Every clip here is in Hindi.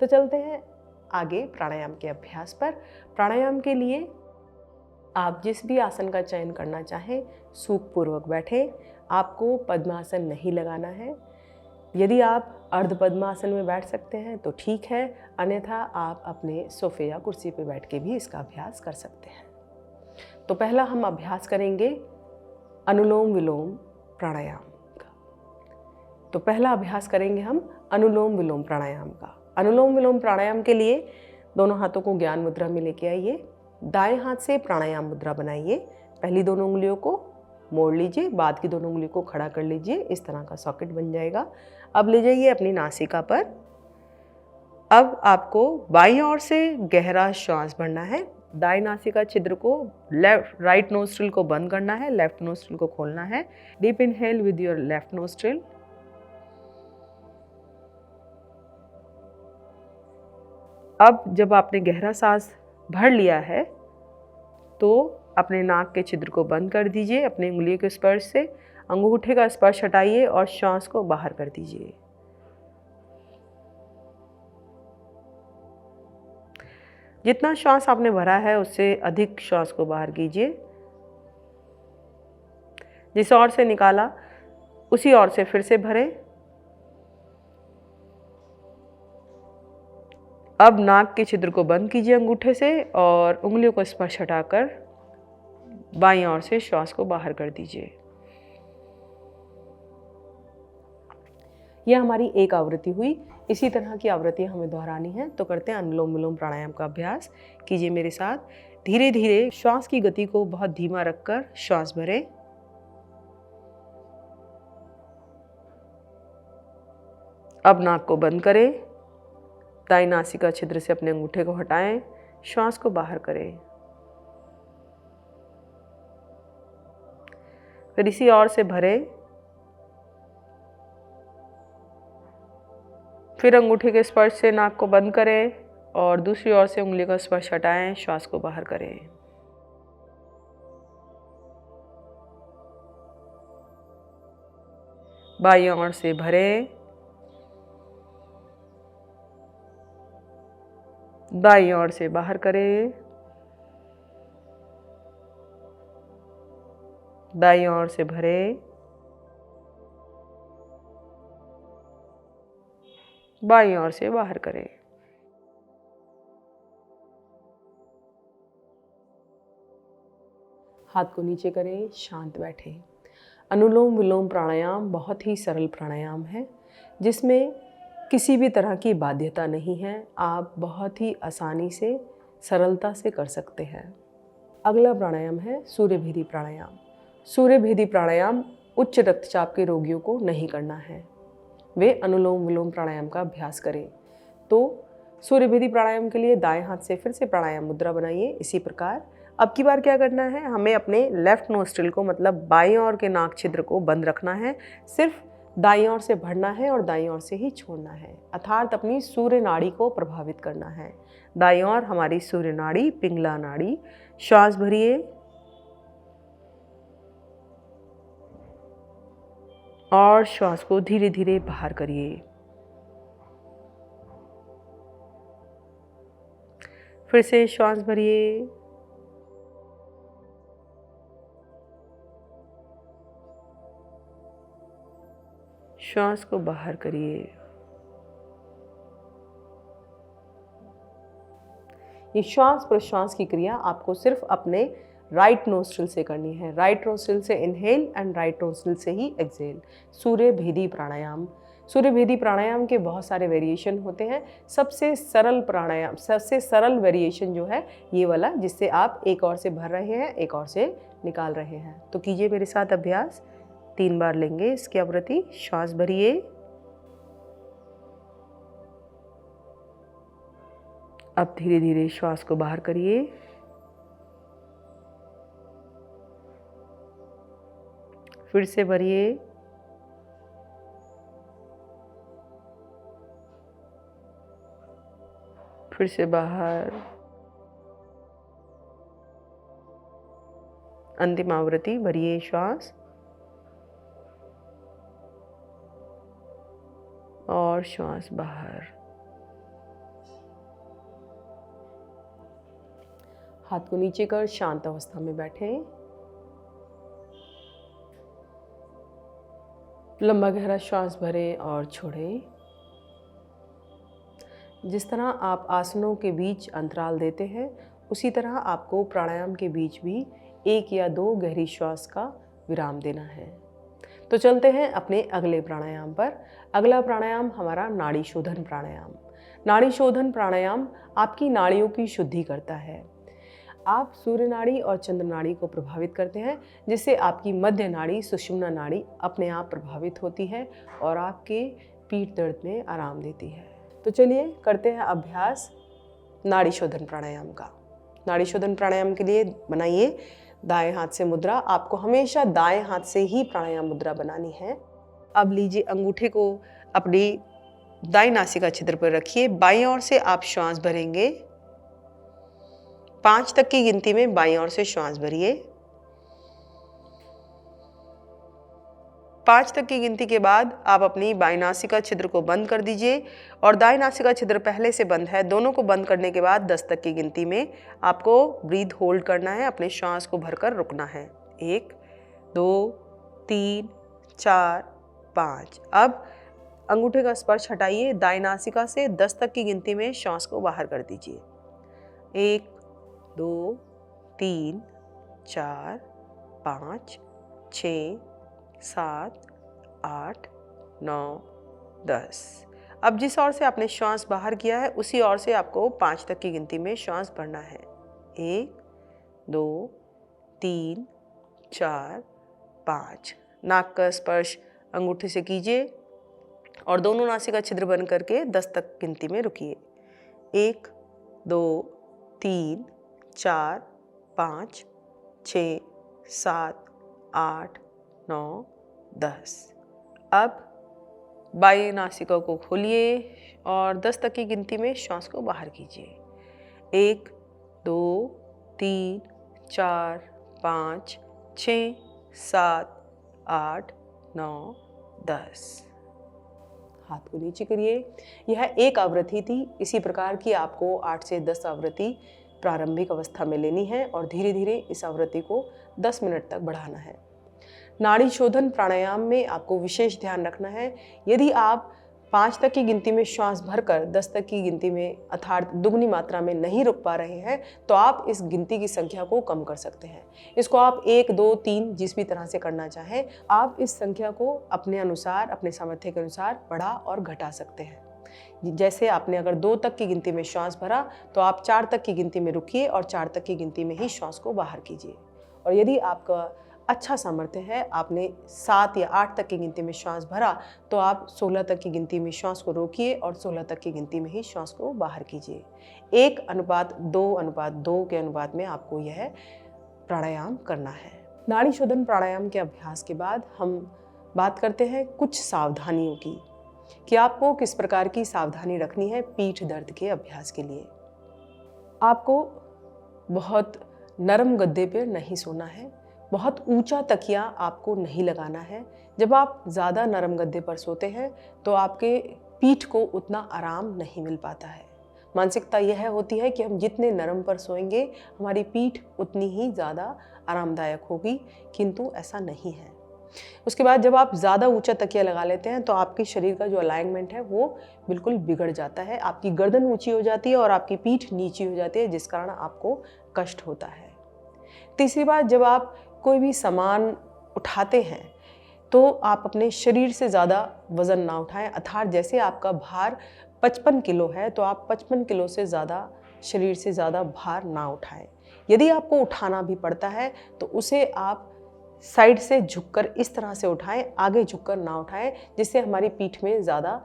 चलते हैं आगे प्राणायाम के अभ्यास पर। प्राणायाम के लिए आप जिस भी आसन का चयन करना चाहें सुखपूर्वक बैठें। आपको पद्मासन नहीं लगाना है। यदि आप अर्ध पद्मासन में बैठ सकते हैं तो ठीक है, अन्यथा आप अपने सोफे या कुर्सी पर बैठ के भी इसका अभ्यास कर सकते हैं। तो पहला हम अभ्यास करेंगे अनुलोम विलोम प्राणायाम का। तो पहला अभ्यास करेंगे हम अनुलोम विलोम प्राणायाम का। अनुलोम विलोम प्राणायाम के लिए दोनों हाथों को ज्ञान मुद्रा में लेके आइए। दाएं हाथ से प्राणायाम मुद्रा बनाइए। पहली दोनों उंगलियों को मोड़ लीजिए, बाद की दोनों उंगलियों को खड़ा कर लीजिए। इस तरह का सॉकेट बन जाएगा। अब ले जाइए अपनी नासिका पर। अब आपको बाईं ओर से गहरा श्वास भरना है। दाएं नासिका छिद्र को राइट नोस्ट्रिल को बंद करना है, लेफ्ट नोस्ट्रिल को खोलना है। Deep inhale with your left nostril. अब जब आपने गहरा सांस भर लिया है तो अपने नाक के छिद्र को बंद कर दीजिए। अपनी उंगलियों के स्पर्श से अंगूठे का स्पर्श हटाइए और श्वास को बाहर कर दीजिए। जितना श्वास आपने भरा है उससे अधिक श्वास को बाहर कीजिए। जिस ओर से निकाला उसी ओर से फिर से भरें। अब नाक के छिद्र को बंद कीजिए अंगूठे से और उंगलियों को स्पर्श हटाकर बाईं ओर से श्वास को बाहर कर दीजिए। यह हमारी एक आवृत्ति हुई। इसी तरह की आवृत्तियां हमें दोहरानी है। तो करते हैं अनुलोम विलोम प्राणायाम का अभ्यास। कीजिए मेरे साथ। धीरे धीरे श्वास की गति को बहुत धीमा रखकर श्वास भरें। अब नाक को बंद करें। दाईं नासिका छिद्र से अपने अंगूठे को हटाएं। श्वास को बाहर करें। फिर इसी ओर से भरें। फिर अंगूठे के स्पर्श से नाक को बंद करें और दूसरी ओर से उंगली का स्पर्श हटाएं। श्वास को बाहर करें। बाईं ओर से भरें। दाईं ओर से बाहर करें। दाईं ओर से भरें। बाईं ओर से बाहर करें। हाथ को नीचे करें, शांत बैठें। अनुलोम विलोम प्राणायाम बहुत ही सरल प्राणायाम है जिसमें किसी भी तरह की बाध्यता नहीं है। आप बहुत ही आसानी से सरलता से कर सकते हैं। अगला प्राणायाम है सूर्यभेदी प्राणायाम। सूर्यभेदी प्राणायाम उच्च रक्तचाप के रोगियों को नहीं करना है। वे अनुलोम विलोम प्राणायाम का अभ्यास करें। तो सूर्यभेदी प्राणायाम के लिए दाएं हाथ से फिर से प्राणायाम मुद्रा बनाइए। इसी प्रकार अब की बार क्या करना है, हमें अपने लेफ्ट नोस्ट्रिल को मतलब बाईं ओर के नाक छिद्र को बंद रखना है। सिर्फ दाईं ओर से भरना है और दाईं ओर से ही छोड़ना है, अर्थात अपनी सूर्य नाड़ी को प्रभावित करना है। दाईं ओर हमारी सूर्य नाड़ी, पिंगला नाड़ी। श्वास भरिए और श्वास को धीरे धीरे बाहर करिए। फिर से श्वास भरिए। श्वास को बाहर करिए। ये श्वास प्रश्वास की क्रिया आपको सिर्फ अपने राइट नोस्ट्रिल से करनी है। राइट नोस्ट्रिल से इनहेल एंड राइट नोस्ट्रिल से ही एक्सहेल। सूर्यभेदी प्राणायाम। सूर्यभेदी प्राणायाम के बहुत सारे वेरिएशन होते हैं। सबसे सरल प्राणायाम, सबसे सरल वेरिएशन जो है ये वाला, जिससे आप एक ओर से भर रहे हैं, एक ओर से निकाल रहे हैं। तो कीजिए मेरे साथ अभ्यास। 3 बार लेंगे इसकी आवृत्ति। श्वास भरिए। अब धीरे धीरे श्वास को बाहर करिए। फिर से भरिए। फिर से बाहर। अंतिम आवृत्ति। भरिए श्वास और श्वास बाहर। हाथ को नीचे कर शांत अवस्था में बैठें। लंबा गहरा श्वास भरें और छोड़ें। जिस तरह आप आसनों के बीच अंतराल देते हैं, उसी तरह आपको प्राणायाम के बीच भी 1 या 2 गहरी श्वास का विराम देना है। तो चलते हैं अपने अगले प्राणायाम पर। अगला प्राणायाम हमारा नाड़ी शोधन प्राणायाम। नाड़ी शोधन प्राणायाम आपकी नाड़ियों की शुद्धि करता है। आप सूर्य नाड़ी और चंद्र नाड़ी को प्रभावित करते हैं, जिससे आपकी मध्य नाड़ी सुषुम्ना नाड़ी अपने आप प्रभावित होती है और आपके पीठ दर्द में आराम देती है। तो चलिए करते हैं अभ्यास नाड़ी शोधन प्राणायाम का। नाड़ी शोधन प्राणायाम के लिए बनाइए दाएं हाथ से मुद्रा। आपको हमेशा दाएं हाथ से ही प्राणायाम मुद्रा बनानी है। अब लीजिए अंगूठे को अपनी दाईं नासिका छिद्र पर रखिए। बाईं ओर से आप श्वास भरेंगे। 5 तक की गिनती में बाईं ओर से श्वास भरिए। 5 तक की गिनती के बाद आप अपनी बाईं नासिका छिद्र को बंद कर दीजिए और दाईं नासिका छिद्र पहले से बंद है। दोनों को बंद करने के बाद 10 तक की गिनती में आपको ब्रीथ होल्ड करना है, अपने श्वास को भरकर रुकना है। 1 2 3 4 5। अब अंगूठे का स्पर्श हटाइए दाईं नासिका से। 10 तक की गिनती में श्वास को बाहर कर दीजिए। 1 2 3 4 5 6 7 8 9 10। अब जिस ओर से आपने श्वास बाहर किया है उसी ओर से आपको 5 तक की गिनती में श्वास भरना है। 1 2 3 4 5। नाक का स्पर्श अंगूठे से कीजिए और दोनों नासिका छिद्र बंद करके 10 तक गिनती में रुकिए। 1 2 3 4 5 6 7 8 9 10। अब बाईं नासिका को खोलिए और 10 तक की गिनती में श्वास को बाहर कीजिए। 1 2 3 4 5 6 7 8 9 10। हाथ को नीचे करिए। यह एक आवृत्ति थी। इसी प्रकार की आपको 8 से 10 आवृत्ति प्रारंभिक अवस्था में लेनी है और धीरे धीरे इस आवृत्ति को 10 मिनट तक बढ़ाना है। नाड़ी शोधन प्राणायाम में आपको विशेष ध्यान रखना है, यदि आप 5 तक की गिनती में श्वास भरकर 10 तक की गिनती में अर्थात दुगनी मात्रा में नहीं रुक पा रहे हैं तो आप इस गिनती की संख्या को कम कर सकते हैं। इसको आप 1 2 3 जिस भी तरह से करना चाहें, आप इस संख्या को अपने अनुसार, अपने सामर्थ्य के अनुसार बढ़ा और घटा सकते हैं। जैसे आपने अगर 2 तक की गिनती में श्वास भरा तो आप 4 तक की गिनती में रुकिए और 4 तक की गिनती में ही श्वास को बाहर कीजिए। और यदि आपका अच्छा सामर्थ्य है, आपने 7 या 8 तक की गिनती में श्वास भरा तो आप 16 तक की गिनती में श्वास को रोकिए और 16 तक की गिनती में ही श्वास को बाहर कीजिए। 1:2:2 के अनुपात में आपको यह प्राणायाम करना है। नाड़ी शोधन प्राणायाम के अभ्यास के बाद हम बात करते हैं कुछ सावधानियों की, कि आपको किस प्रकार की सावधानी रखनी है पीठ दर्द के अभ्यास के लिए। आपको बहुत नरम गद्दे पर नहीं सोना है, बहुत ऊंचा तकिया आपको नहीं लगाना है। जब आप ज़्यादा नरम गद्दे पर सोते हैं तो आपके पीठ को उतना आराम नहीं मिल पाता है। मानसिकता यह होती है कि हम जितने नरम पर सोएंगे हमारी पीठ उतनी ही ज़्यादा आरामदायक होगी, किंतु ऐसा नहीं है। उसके बाद जब आप ज़्यादा ऊंचा तकिया लगा लेते हैं तो आपके शरीर का जो अलाइनमेंट है वो बिल्कुल बिगड़ जाता है। आपकी गर्दन ऊंची हो जाती है और आपकी पीठ नीची हो जाती है, जिस कारण आपको कष्ट होता है। तीसरी बात, जब आप कोई भी सामान उठाते हैं तो आप अपने शरीर से ज़्यादा वज़न ना उठाएं। अर्थात जैसे आपका भार 55 किलो है तो आप 55 किलो से ज़्यादा शरीर से ज़्यादा भार ना उठाएं। यदि आपको उठाना भी पड़ता है तो उसे आप साइड से झुककर इस तरह से उठाएं, आगे झुककर ना उठाएं, जिससे हमारी पीठ में ज़्यादा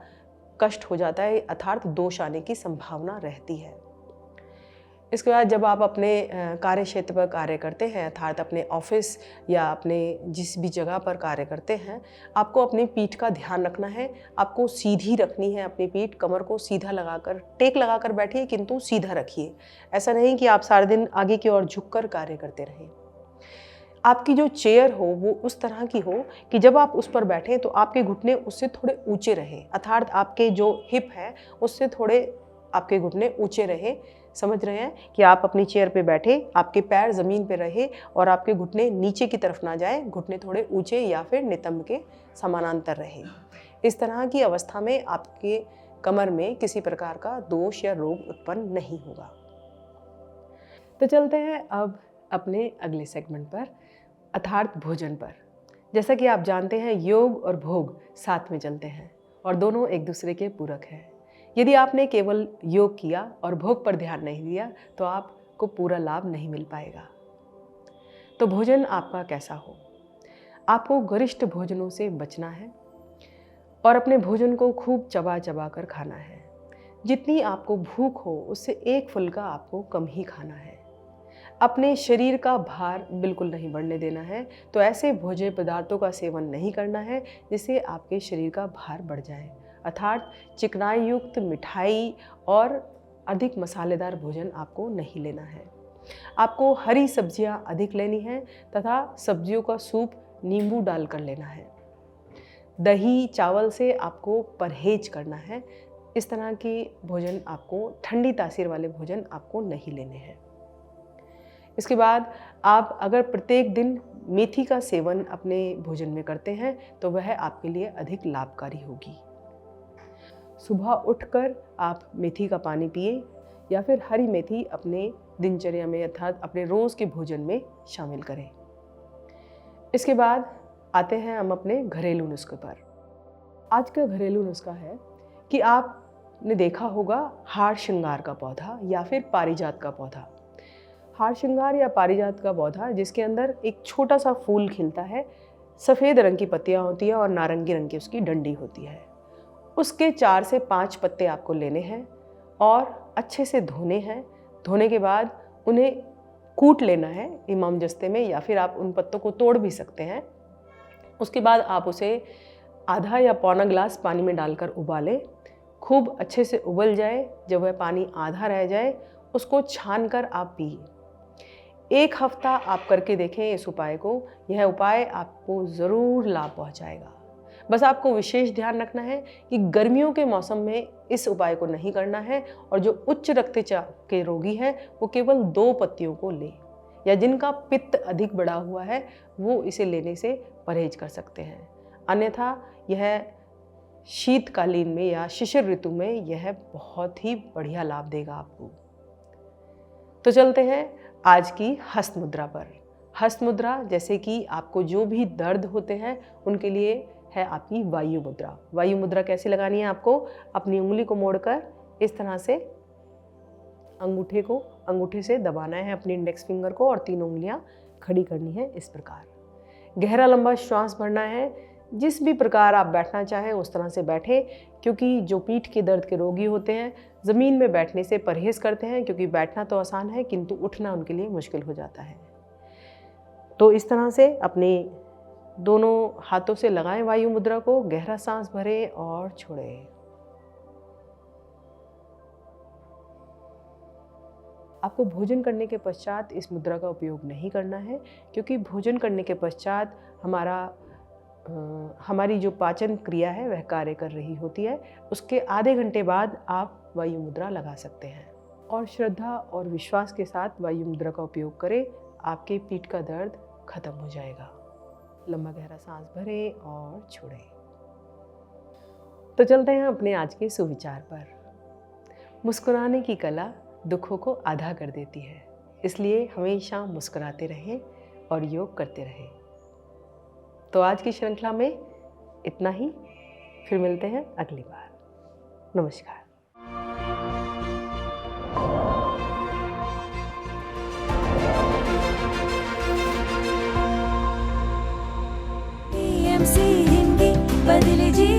कष्ट हो जाता है, अर्थात दोष आने की संभावना रहती है। इसके बाद जब आप अपने कार्य क्षेत्र पर कार्य करते हैं, अर्थात अपने ऑफिस या अपने जिस भी जगह पर कार्य करते हैं, आपको अपनी पीठ का ध्यान रखना है। आपको सीधी रखनी है अपनी पीठ, कमर को सीधा लगाकर, टेक लगाकर बैठिए किंतु सीधा रखिए। ऐसा नहीं कि आप सारे दिन आगे की ओर झुककर कार्य करते रहें। आपकी जो चेयर हो वो उस तरह की हो कि जब आप उस पर बैठें तो आपके घुटने उससे थोड़े ऊंचे रहें, अर्थात आपके जो हिप है उससे थोड़े आपके घुटने ऊंचे रहे। समझ रहे हैं कि आप अपनी चेयर पे बैठे, आपके पैर ज़मीन पे रहे और आपके घुटने नीचे की तरफ ना जाए, घुटने थोड़े ऊंचे या फिर नितंब के समानांतर रहे। इस तरह की अवस्था में आपके कमर में किसी प्रकार का दोष या रोग उत्पन्न नहीं होगा। तो चलते हैं अब अपने अगले सेगमेंट पर, अर्थात भोजन पर। जैसा कि आप जानते हैं, योग और भोग साथ में चलते हैं और दोनों एक दूसरे के पूरक हैं। यदि आपने केवल योग किया और भोग पर ध्यान नहीं दिया तो आपको पूरा लाभ नहीं मिल पाएगा। तो भोजन आपका कैसा हो? आपको गरिष्ठ भोजनों से बचना है और अपने भोजन को खूब चबा चबा कर खाना है। जितनी आपको भूख हो उससे एक फुल्का आपको कम ही खाना है। अपने शरीर का भार बिल्कुल नहीं बढ़ने देना है। तो ऐसे भोज्य पदार्थों का सेवन नहीं करना है जिससे आपके शरीर का भार बढ़ जाए, अर्थात चिकनाई युक्त मिठाई और अधिक मसालेदार भोजन आपको नहीं लेना है। आपको हरी सब्जियां अधिक लेनी है तथा सब्जियों का सूप नींबू डालकर लेना है। दही चावल से आपको परहेज करना है। इस तरह के भोजन आपको, ठंडी तासीर वाले भोजन आपको नहीं लेने हैं। इसके बाद आप अगर प्रत्येक दिन मेथी का सेवन अपने भोजन में करते हैं तो वह आपके लिए अधिक लाभकारी होगी। सुबह उठकर आप मेथी का पानी पिए या फिर हरी मेथी अपने दिनचर्या में अर्थात अपने रोज़ के भोजन में शामिल करें। इसके बाद आते हैं हम अपने घरेलू नुस्खे पर। आज का घरेलू नुस्खा है कि आपने देखा होगा हार श्रृंगार का पौधा या फिर पारिजात का पौधा। हार श्रृंगार या पारिजात का पौधा जिसके अंदर एक छोटा सा फूल खिलता है, सफ़ेद रंग की पत्तियां होती हैं और नारंगी रंग की उसकी डंडी होती है। उसके 4 से 5 पत्ते आपको लेने हैं और अच्छे से धोने हैं। धोने के बाद उन्हें कूट लेना है इमामजस्ते में, या फिर आप उन पत्तों को तोड़ भी सकते हैं। उसके बाद आप उसे आधा या पौना गिलास पानी में डालकर उबालें। खूब अच्छे से उबल जाए, जब वह पानी आधा रह जाए उसको छान कर आप पिए। 1 हफ्ता आप करके देखें इस उपाय को। यह उपाय आपको ज़रूर लाभ पहुंचाएगा। बस आपको विशेष ध्यान रखना है कि गर्मियों के मौसम में इस उपाय को नहीं करना है और जो उच्च रक्तचाप के रोगी हैं वो केवल 2 पत्तियों को लें, या जिनका पित्त अधिक बढ़ा हुआ है वो इसे लेने से परहेज कर सकते हैं। अन्यथा यह शीतकालीन में या शिशिर ऋतु में यह बहुत ही बढ़िया लाभ देगा आपको। तो चलते हैं आज की हस्त मुद्रा पर। हस्त मुद्रा जैसे कि आपको जो भी दर्द होते हैं उनके लिए है आपकी वायु मुद्रा। वायु मुद्रा कैसे लगानी है? आपको अपनी उंगली को मोड़कर इस तरह से अंगूठे से दबाना है अपनी इंडेक्स फिंगर को और 3 उंगलियां खड़ी करनी है इस प्रकार। गहरा लंबा श्वास भरना है। जिस भी प्रकार आप बैठना चाहें उस तरह से बैठे, क्योंकि जो पीठ के दर्द के रोगी होते हैं ज़मीन में बैठने से परहेज़ करते हैं, क्योंकि बैठना तो आसान है किंतु उठना उनके लिए मुश्किल हो जाता है। तो इस तरह से अपने दोनों हाथों से लगाएं वायु मुद्रा को, गहरा सांस भरें और छोड़ें। आपको भोजन करने के पश्चात इस मुद्रा का उपयोग नहीं करना है, क्योंकि भोजन करने के पश्चात हमारी जो पाचन क्रिया है वह कार्य कर रही होती है। उसके आधे घंटे बाद आप वायु मुद्रा लगा सकते हैं और श्रद्धा और विश्वास के साथ वायु मुद्रा का उपयोग करें। आपके पीठ का दर्द खत्म हो जाएगा। लंबा गहरा सांस भरें और छोड़ें। तो चलते हैं अपने आज के सुविचार पर। मुस्कुराने की कला दुखों को आधा कर देती है, इसलिए हमेशा मुस्कुराते रहें और योग करते रहें। तो आज की श्रृंखला में इतना ही। फिर मिलते हैं अगली बार। नमस्कार। PMC हिंदी बदले जी